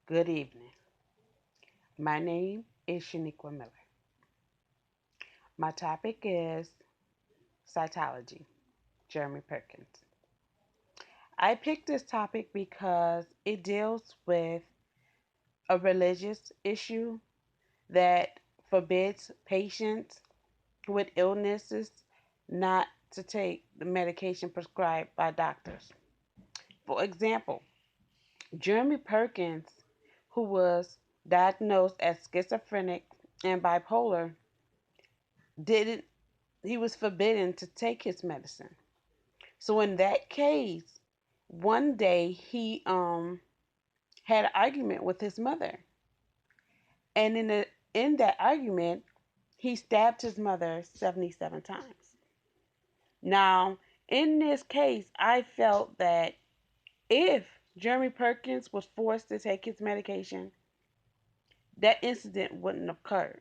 Good evening. My name is Shaniqua Miller. My topic is Scientology, Jeremy Perkins. I picked this topic because it deals with a religious issue that forbids patients with illnesses not to take the medication prescribed by doctors. For example, Jeremy Perkins, who was diagnosed as schizophrenic and bipolar, didn't he was forbidden to take his medicine. So in that case, one day he had an argument with his mother, and in that argument, he stabbed his mother 77 times. Now, in this case, I felt that if Jeremy Perkins was forced to take his medication, that incident wouldn't have occurred.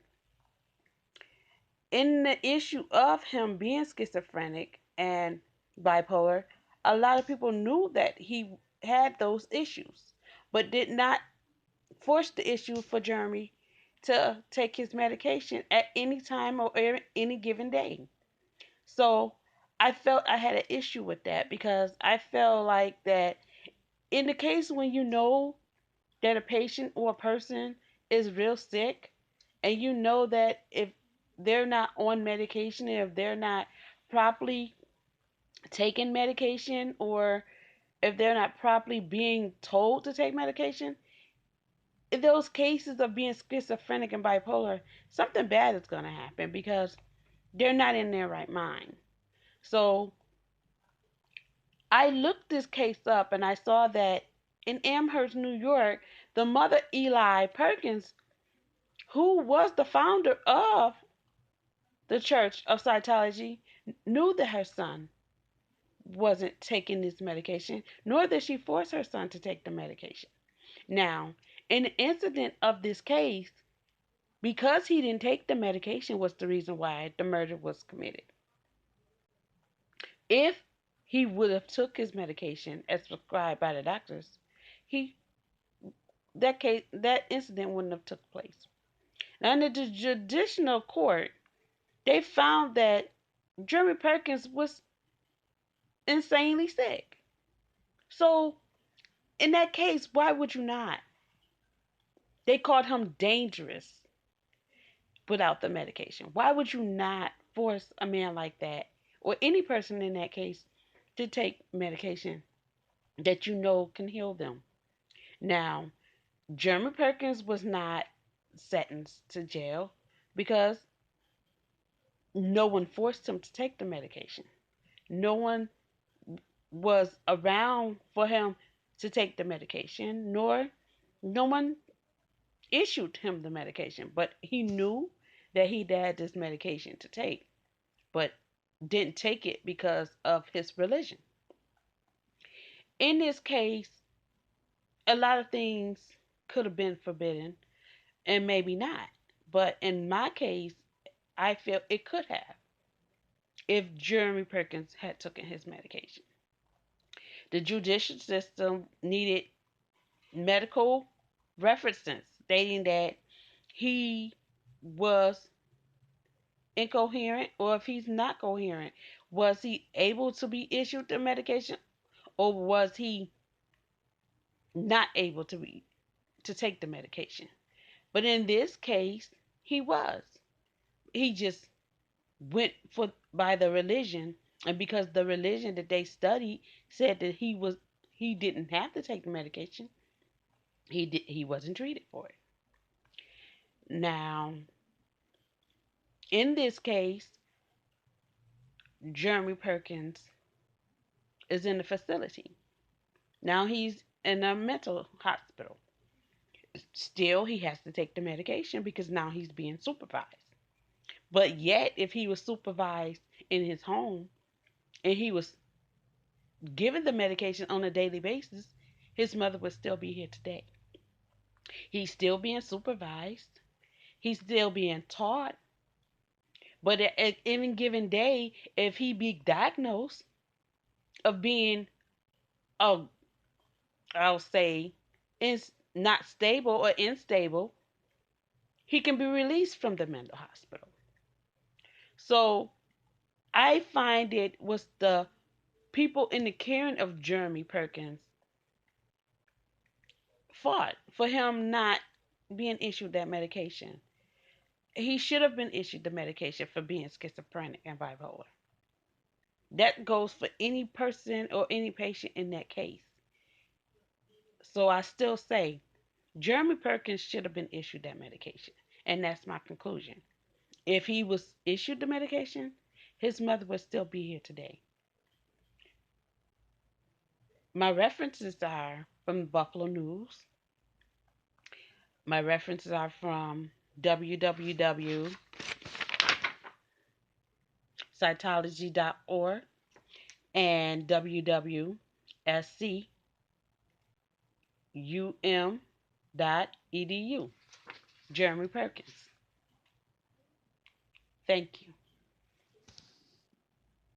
In the issue of him being schizophrenic and bipolar, a lot of people knew that he had those issues, but did not force the issue for Jeremy to take his medication at any time or any given day. So I felt I had an issue with that because I felt like that in the case when you know that a patient or a person is real sick and you know that if they're not on medication, if they're not properly taking medication, or if they're not properly being told to take medication, in those cases of being schizophrenic and bipolar, something bad is going to happen because they're not in their right mind. So I looked this case up and I saw that in Amherst, New York, the mother, Eli Perkins, who was the founder of the Church of Scientology, knew that her son wasn't taking this medication, nor did she force her son to take the medication. Now, in the incident of this case, because he didn't take the medication was the reason why the murder was committed. If he would have took his medication as prescribed by the doctors, he that incident wouldn't have took place. Now, in the judicial court, they found that Jeremy Perkins was insanely sick. So, in that case, why would you not? They called him dangerous without the medication. Why would you not force a man like that, or any person in that case, to take medication that you know can heal them? Now, Jeremy Perkins was not sentenced to jail because no one forced him to take the medication. No one was around for him to take the medication, nor no one issued him the medication. But he knew that he had this medication to take, but didn't take it because of his religion. In this case, a lot of things could have been forbidden and maybe not. But in my case, I feel it could have if Jeremy Perkins had taken his medication. The judicial system needed medical references stating that he was incoherent, or if he's not coherent, was he able to be issued the medication, or was he not able to take the medication? But in this case, he was. He just went for by the religion, and because the religion that they studied said that he didn't have to take the medication, he wasn't treated for it. Now, in this case, Jeremy Perkins is in the facility. Now he's in a mental hospital. Still, he has to take the medication because now he's being supervised. But yet, if he was supervised in his home and he was given the medication on a daily basis, his mother would still be here today. He's still being supervised. He's still being taught. But at any given day, if he be diagnosed of being a, I'll say, is not stable or unstable, he can be released from the mental hospital. So I find it was the people in the caring of Jeremy Perkins fought for him not being issued that medication. He should have been issued the medication for being schizophrenic and bipolar. That goes for any person or any patient in that case. So I still say Jeremy Perkins should have been issued that medication. And that's my conclusion. If he was issued the medication, his mother would still be here today. My references are from the Buffalo News. My references are from www.scientology.org and www.scum.edu. Jeremy Perkins. Thank you.